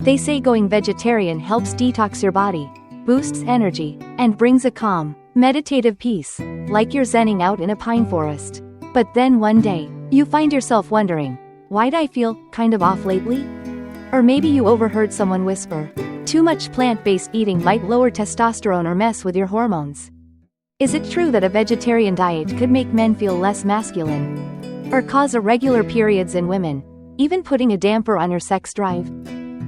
They say going vegetarian helps detox your body, boosts energy, and brings a calm, meditative peace, like you're zenning out in a pine forest. But then one day, you find yourself wondering, why'd I feel kind of off lately? Or maybe you overheard someone whisper, too much plant-based eating might lower testosterone or mess with your hormones. Is it true that a vegetarian diet could make men feel less masculine? Or cause irregular periods in women, even putting a damper on your sex drive?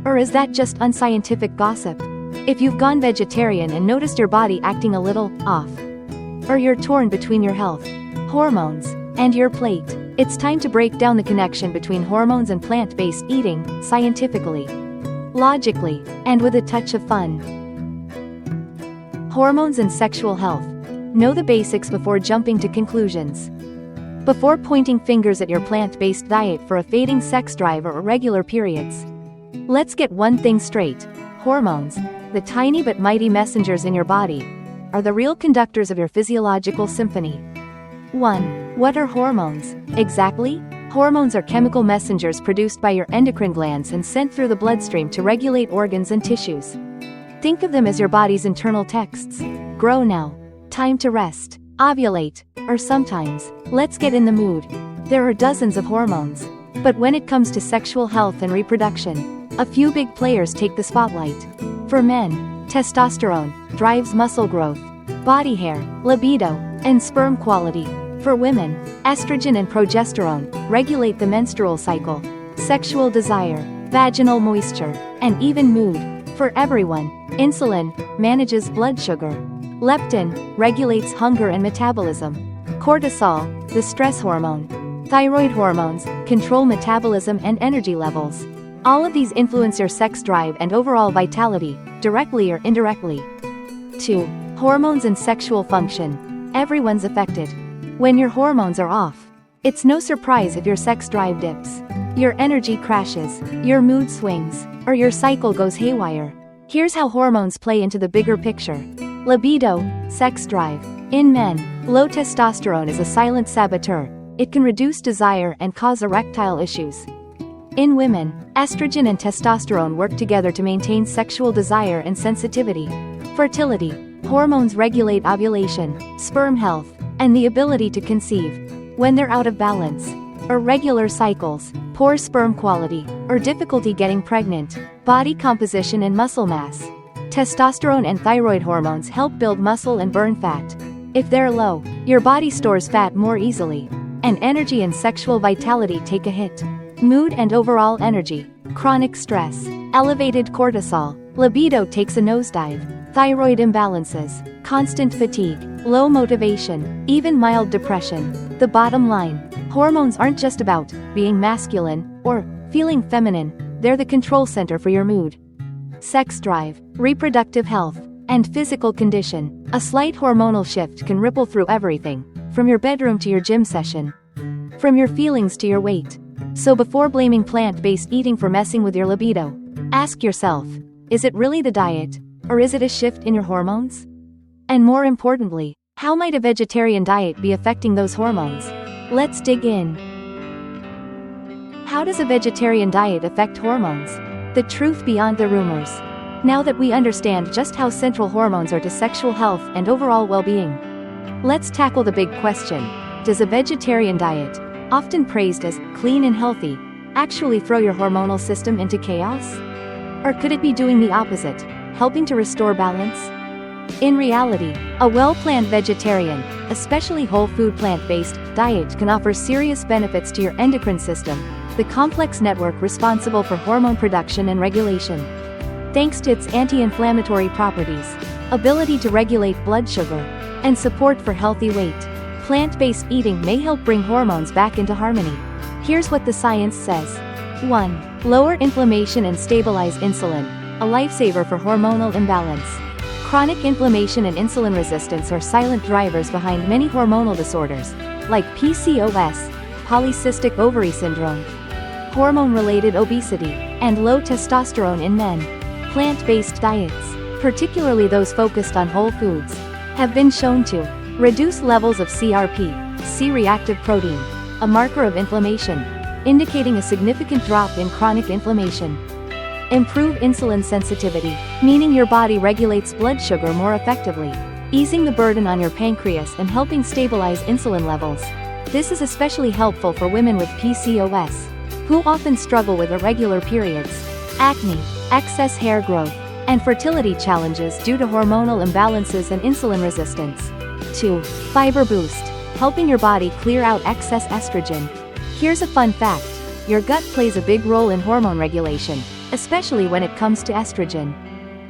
Or is that just unscientific gossip? If you've gone vegetarian and noticed your body acting a little off, or you're torn between your health, hormones, and your plate, it's time to break down the connection between hormones and plant-based eating, scientifically, logically, and with a touch of fun. Hormones and sexual health. Know the basics before jumping to conclusions. Before pointing fingers at your plant-based diet for a fading sex drive or irregular periods, let's get one thing straight. Hormones, the tiny but mighty messengers in your body, are the real conductors of your physiological symphony. 1. What are hormones? Exactly? Hormones are chemical messengers produced by your endocrine glands and sent through the bloodstream to regulate organs and tissues. Think of them as your body's internal texts. Grow now. Time to rest. Ovulate. Or sometimes, let's get in the mood. There are dozens of hormones. But when it comes to sexual health and reproduction, a few big players take the spotlight. For men, testosterone drives muscle growth, body hair, libido, and sperm quality. For women, estrogen and progesterone regulate the menstrual cycle, sexual desire, vaginal moisture, and even mood. For everyone, insulin manages blood sugar. Leptin regulates hunger and metabolism. Cortisol, the stress hormone. Thyroid hormones control metabolism and energy levels. All of these influence your sex drive and overall vitality, directly or indirectly. 2. Hormones and sexual function. Everyone's affected. When your hormones are off, it's no surprise if your sex drive dips, your energy crashes, your mood swings, or your cycle goes haywire. Here's how hormones play into the bigger picture. Libido, sex drive. In men, low testosterone is a silent saboteur. It can reduce desire and cause erectile issues. In women, estrogen and testosterone work together to maintain sexual desire and sensitivity. Fertility. Hormones regulate ovulation, sperm health, and the ability to conceive. When they're out of balance, irregular cycles, poor sperm quality, or difficulty getting pregnant, body composition and muscle mass. Testosterone and thyroid hormones help build muscle and burn fat. If they're low, your body stores fat more easily, and energy and sexual vitality take a hit. Mood and overall energy. Chronic stress, elevated cortisol, libido takes a nosedive. Thyroid imbalances, constant fatigue, low motivation, even mild depression. The bottom line, hormones aren't just about being masculine or feeling feminine, they're the control center for your mood, sex drive, reproductive health, and physical condition. A slight hormonal shift can ripple through everything, from your bedroom to your gym session, from your feelings to your weight. So before blaming plant-based eating for messing with your libido, ask yourself, is it really the diet? Or is it a shift in your hormones? And more importantly, how might a vegetarian diet be affecting those hormones? Let's dig in. How does a vegetarian diet affect hormones? The truth beyond the rumors. Now that we understand just how central hormones are to sexual health and overall well-being, let's tackle the big question. Does a vegetarian diet, often praised as clean and healthy, actually throw your hormonal system into chaos? Or could it be doing the opposite, helping to restore balance? In reality, a well-planned vegetarian, especially whole food plant-based, diet can offer serious benefits to your endocrine system, the complex network responsible for hormone production and regulation. Thanks to its anti-inflammatory properties, ability to regulate blood sugar, and support for healthy weight, plant-based eating may help bring hormones back into harmony. Here's what the science says. 1. Lower inflammation and stabilize insulin, a lifesaver for hormonal imbalance. Chronic inflammation and insulin resistance are silent drivers behind many hormonal disorders, like PCOS, polycystic ovary syndrome, hormone-related obesity, and low testosterone in men. Plant-based diets, particularly those focused on whole foods, have been shown to reduce levels of CRP, C-reactive protein, a marker of inflammation, indicating a significant drop in chronic inflammation. Improve insulin sensitivity, meaning your body regulates blood sugar more effectively, easing the burden on your pancreas and helping stabilize insulin levels. This is especially helpful for women with PCOS, who often struggle with irregular periods, acne, excess hair growth, and fertility challenges due to hormonal imbalances and insulin resistance. 2. Fiber boost, helping your body clear out excess estrogen. Here's a fun fact: your gut plays a big role in hormone regulation, especially when it comes to estrogen.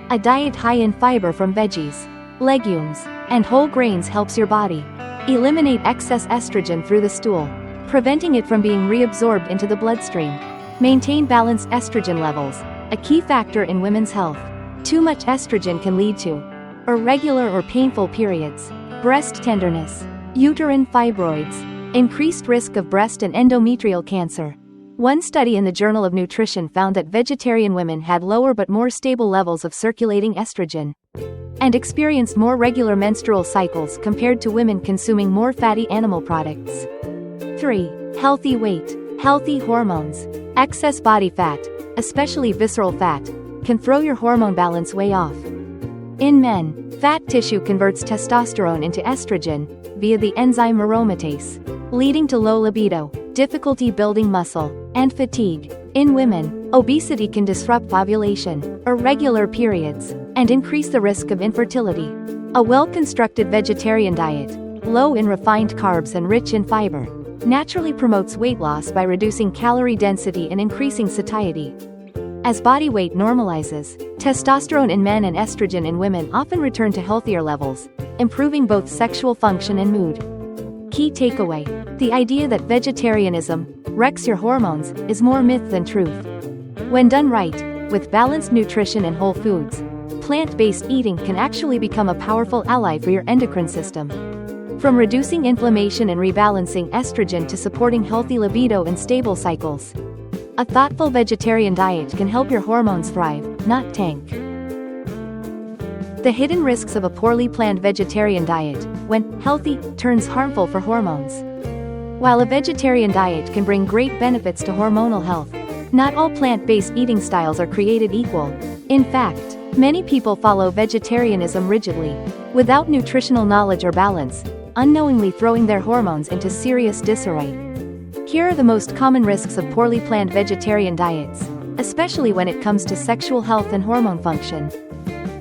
A diet high in fiber from veggies, legumes, and whole grains helps your body eliminate excess estrogen through the stool, preventing it from being reabsorbed into the bloodstream. Maintain balanced estrogen levels, a key factor in women's health. Too much estrogen can lead to irregular or painful periods, breast tenderness, uterine fibroids, increased risk of breast and endometrial cancer. One study in the Journal of Nutrition found that vegetarian women had lower but more stable levels of circulating estrogen and experienced more regular menstrual cycles compared to women consuming more fatty animal products. 3. Healthy weight, healthy hormones. Excess body fat, especially visceral fat, can throw your hormone balance way off. In men, fat tissue converts testosterone into estrogen via the enzyme aromatase, leading to low libido, difficulty building muscle, and fatigue. In women, obesity can disrupt ovulation, irregular periods, and increase the risk of infertility. A well-constructed vegetarian diet, low in refined carbs and rich in fiber, naturally promotes weight loss by reducing calorie density and increasing satiety. As body weight normalizes, testosterone in men and estrogen in women often return to healthier levels, improving both sexual function and mood. Key takeaway: the idea that vegetarianism wrecks your hormones is more myth than truth. When done right, with balanced nutrition and whole foods, plant-based eating can actually become a powerful ally for your endocrine system. From reducing inflammation and rebalancing estrogen to supporting healthy libido and stable cycles, a thoughtful vegetarian diet can help your hormones thrive, not tank. The hidden risks of a poorly planned vegetarian diet, when healthy, turns harmful for hormones. While a vegetarian diet can bring great benefits to hormonal health, not all plant-based eating styles are created equal. In fact, many people follow vegetarianism rigidly, without nutritional knowledge or balance, unknowingly throwing their hormones into serious disarray. Here are the most common risks of poorly planned vegetarian diets, especially when it comes to sexual health and hormone function.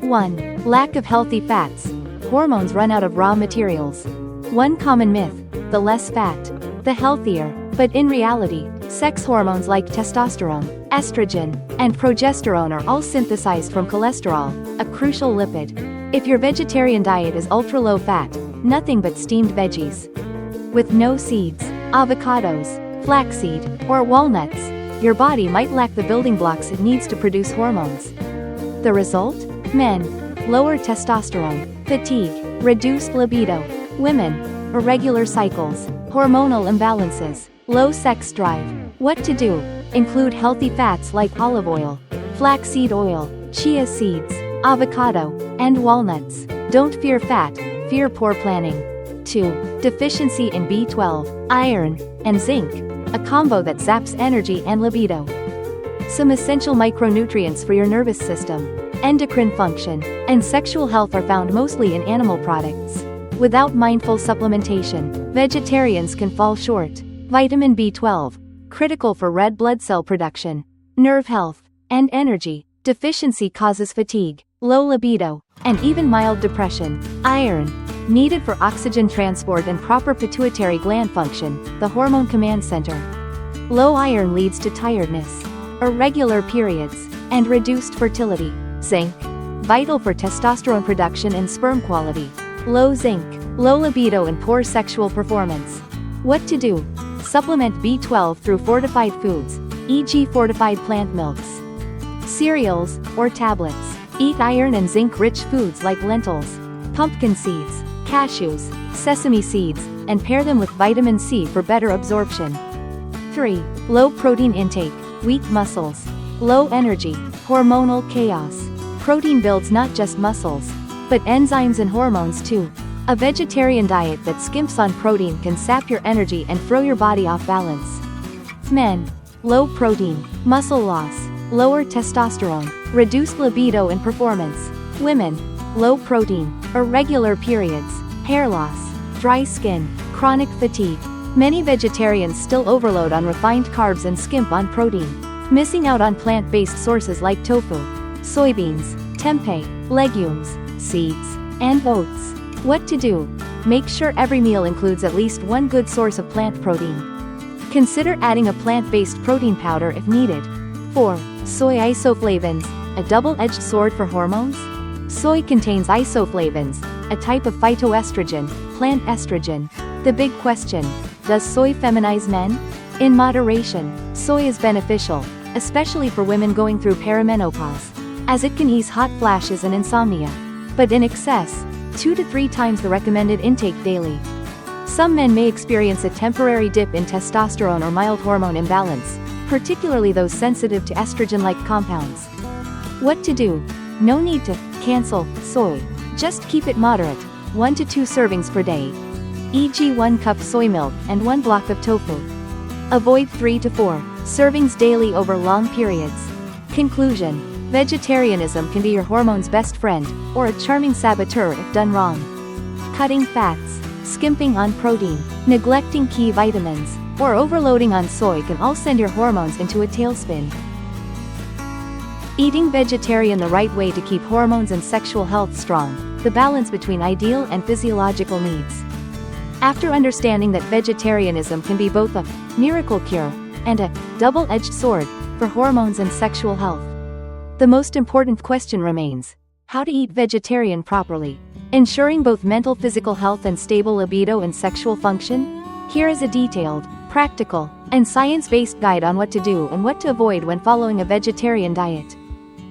1. Lack of healthy fats. Hormones run out of raw materials. One common myth: the less fat, the healthier. But in reality, sex hormones like testosterone, estrogen, and progesterone are all synthesized from cholesterol, a crucial lipid. If your vegetarian diet is ultra-low fat, nothing but steamed veggies, with no seeds, avocados, flaxseed, or walnuts, your body might lack the building blocks it needs to produce hormones. The result? Men, lower testosterone, fatigue, reduced libido. Women, irregular cycles, hormonal imbalances, low sex drive. What to do? Include healthy fats like olive oil, flaxseed oil, chia seeds, avocado, and walnuts. Don't fear fat, fear poor planning. 2. Deficiency in B12, iron, and zinc, a combo that zaps energy and libido. Some essential micronutrients for your nervous system, endocrine function, and sexual health are found mostly in animal products. Without mindful supplementation, vegetarians can fall short. Vitamin B12, critical for red blood cell production, nerve health, and energy. Deficiency causes fatigue, low libido, and even mild depression. Iron, needed for oxygen transport and proper pituitary gland function, the hormone command center. Low iron leads to tiredness, irregular periods, and reduced fertility. Zinc, vital for testosterone production and sperm quality. Low zinc, low libido and poor sexual performance. What to do? Supplement B12 through fortified foods, e.g. fortified plant milks, cereals, or tablets. Eat iron and zinc-rich foods like lentils, pumpkin seeds, cashews, sesame seeds, and pair them with vitamin C for better absorption. 3. Low protein intake, weak muscles, low energy, hormonal chaos. Protein builds not just muscles, but enzymes and hormones too. A vegetarian diet that skimps on protein can sap your energy and throw your body off balance. Men, low protein, muscle loss, lower testosterone, reduced libido and performance. Women, low protein, irregular periods, hair loss, dry skin, chronic fatigue. Many vegetarians still overload on refined carbs and skimp on protein, missing out on plant-based sources like tofu, soybeans, tempeh, legumes, seeds, and oats. What to do? Make sure every meal includes at least one good source of plant protein. Consider adding a plant-based protein powder if needed. 4. Soy isoflavones, a double-edged sword for hormones? Soy contains isoflavones, a type of phytoestrogen, plant estrogen. The big question: does soy feminize men? In moderation, soy is beneficial, especially for women going through perimenopause, as it can ease hot flashes and insomnia. But in excess, 2 to 3 times the recommended intake daily. Some men may experience a temporary dip in testosterone or mild hormone imbalance, particularly those sensitive to estrogen-like compounds. What to do? No need to cancel soy. Just keep it moderate, 1 to 2 servings per day, e.g. 1 cup soy milk and 1 block of tofu. Avoid 3 to 4 servings daily over long periods. Conclusion: vegetarianism can be your hormone's best friend, or a charming saboteur if done wrong. Cutting fats, skimping on protein, neglecting key vitamins, or overloading on soy can all send your hormones into a tailspin. Eating vegetarian the right way to keep hormones and sexual health strong, the balance between ideal and physiological needs. After understanding that vegetarianism can be both a miracle cure and a double-edged sword for hormones and sexual health, the most important question remains: how to eat vegetarian properly, ensuring both mental physical health and stable libido and sexual function? Here is a detailed, practical, and science-based guide on what to do and what to avoid when following a vegetarian diet,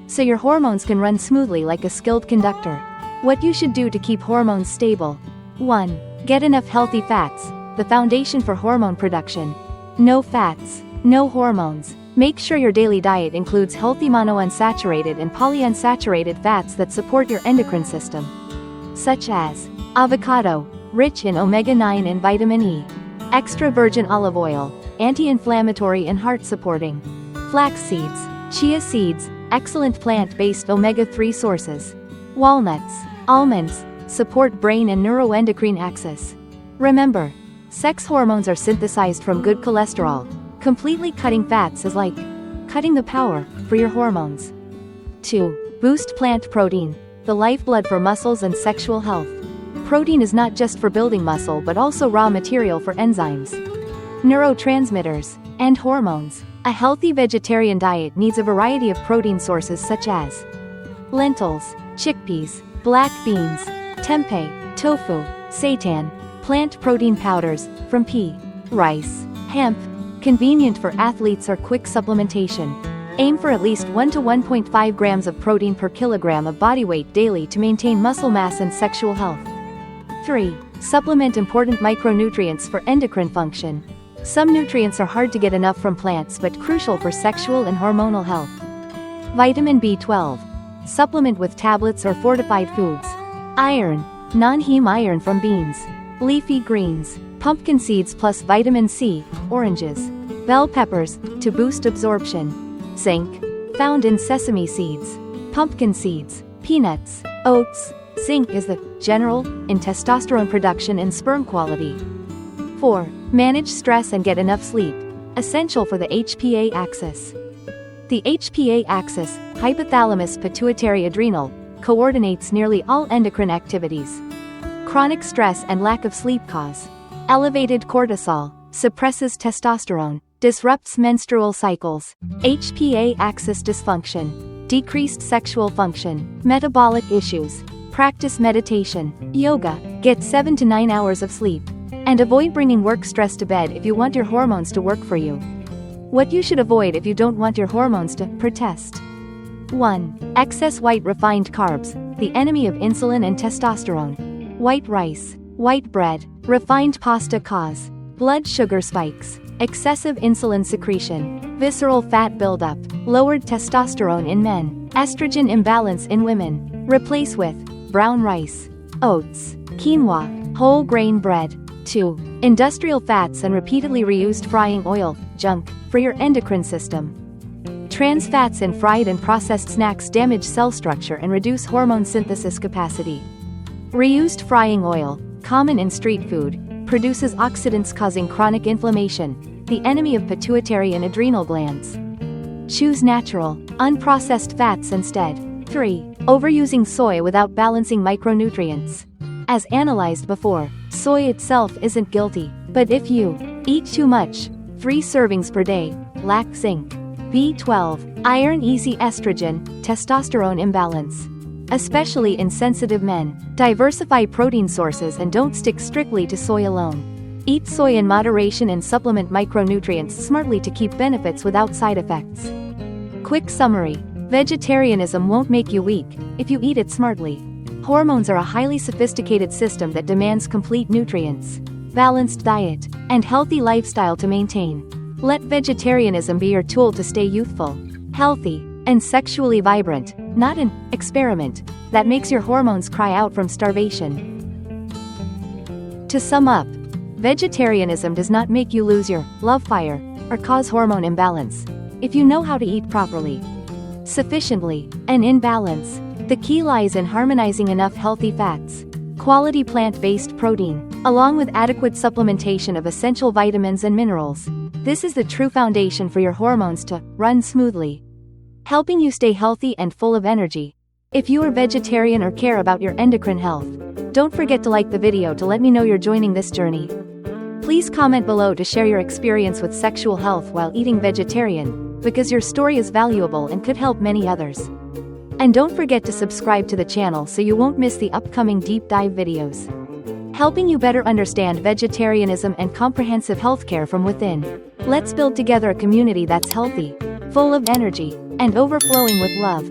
so your hormones can run smoothly like a skilled conductor. What you should do to keep hormones stable. 1. Get enough healthy fats, the foundation for hormone production. No fats, no hormones. Make sure your daily diet includes healthy monounsaturated and polyunsaturated fats that support your endocrine system, such as avocado, rich in omega-9 and vitamin E, extra virgin olive oil, anti-inflammatory and heart-supporting, flax seeds, chia seeds, excellent plant-based omega-3 sources, walnuts, almonds, support brain and neuroendocrine axis. Remember, sex hormones are synthesized from good cholesterol. Completely cutting fats is like cutting the power for your hormones. 2. Boost plant protein, the lifeblood for muscles and sexual health. Protein is not just for building muscle but also raw material for enzymes, neurotransmitters, and hormones. A healthy vegetarian diet needs a variety of protein sources such as lentils, chickpeas, black beans, tempeh, tofu, seitan, plant protein powders from pea, rice, hemp. Convenient for athletes or quick supplementation. Aim for at least 1 to 1.5 grams of protein per kilogram of body weight daily to maintain muscle mass and sexual health. 3. Supplement important micronutrients for endocrine function. Some nutrients are hard to get enough from plants but crucial for sexual and hormonal health. Vitamin B12. Supplement with tablets or fortified foods. Iron. Non-heme iron from beans, leafy greens, pumpkin seeds plus vitamin C, oranges, bell peppers, to boost absorption. Zinc. Found in sesame seeds, pumpkin seeds, peanuts, oats. Zinc is the general in testosterone production and sperm quality. 4. Manage stress and get enough sleep, essential for the HPA axis. The HPA axis, hypothalamus pituitary adrenal, coordinates nearly all endocrine activities. Chronic stress and lack of sleep cause elevated cortisol, suppresses testosterone, disrupts menstrual cycles, HPA axis dysfunction, decreased sexual function, metabolic issues. Practice meditation, yoga, get 7 to 9 hours of sleep, and avoid bringing work stress to bed if you want your hormones to work for you. What you should avoid if you don't want your hormones to protest. 1. Excess white refined carbs, the enemy of insulin and testosterone. White rice, white bread, refined pasta cause blood sugar spikes, excessive insulin secretion, visceral fat buildup, lowered testosterone in men, estrogen imbalance in women. Replace with brown rice, oats, quinoa, whole grain bread. 2. Industrial fats and repeatedly reused frying oil, junk, for your endocrine system. Trans fats in fried and processed snacks damage cell structure and reduce hormone synthesis capacity. Reused frying oil, common in street food, produces oxidants causing chronic inflammation, the enemy of pituitary and adrenal glands. Choose natural, unprocessed fats instead. 3. Overusing soy without balancing micronutrients. As analyzed before, soy itself isn't guilty, but if you eat too much, 3 servings per day, lack zinc, B12, iron, estrogen, testosterone imbalance. Especially in sensitive men, diversify protein sources and don't stick strictly to soy alone. Eat soy in moderation and supplement micronutrients smartly to keep benefits without side effects. Quick summary: vegetarianism won't make you weak if you eat it smartly. Hormones are a highly sophisticated system that demands complete nutrients, balanced diet, and healthy lifestyle to maintain. Let vegetarianism be your tool to stay youthful, healthy, and sexually vibrant, not an experiment that makes your hormones cry out from starvation. To sum up, vegetarianism does not make you lose your love fire or cause hormone imbalance. If you know how to eat properly, sufficiently, and in balance, the key lies in harmonizing enough healthy fats, quality plant-based protein, along with adequate supplementation of essential vitamins and minerals. This is the true foundation for your hormones to run smoothly, helping you stay healthy and full of energy. If you are vegetarian or care about your endocrine health, don't forget to like the video to let me know you're joining this journey. Please comment below to share your experience with sexual health while eating vegetarian, because your story is valuable and could help many others. And don't forget to subscribe to the channel so you won't miss the upcoming deep dive videos, helping you better understand vegetarianism and comprehensive healthcare from within. Let's build together a community that's healthy, full of energy, and overflowing with love.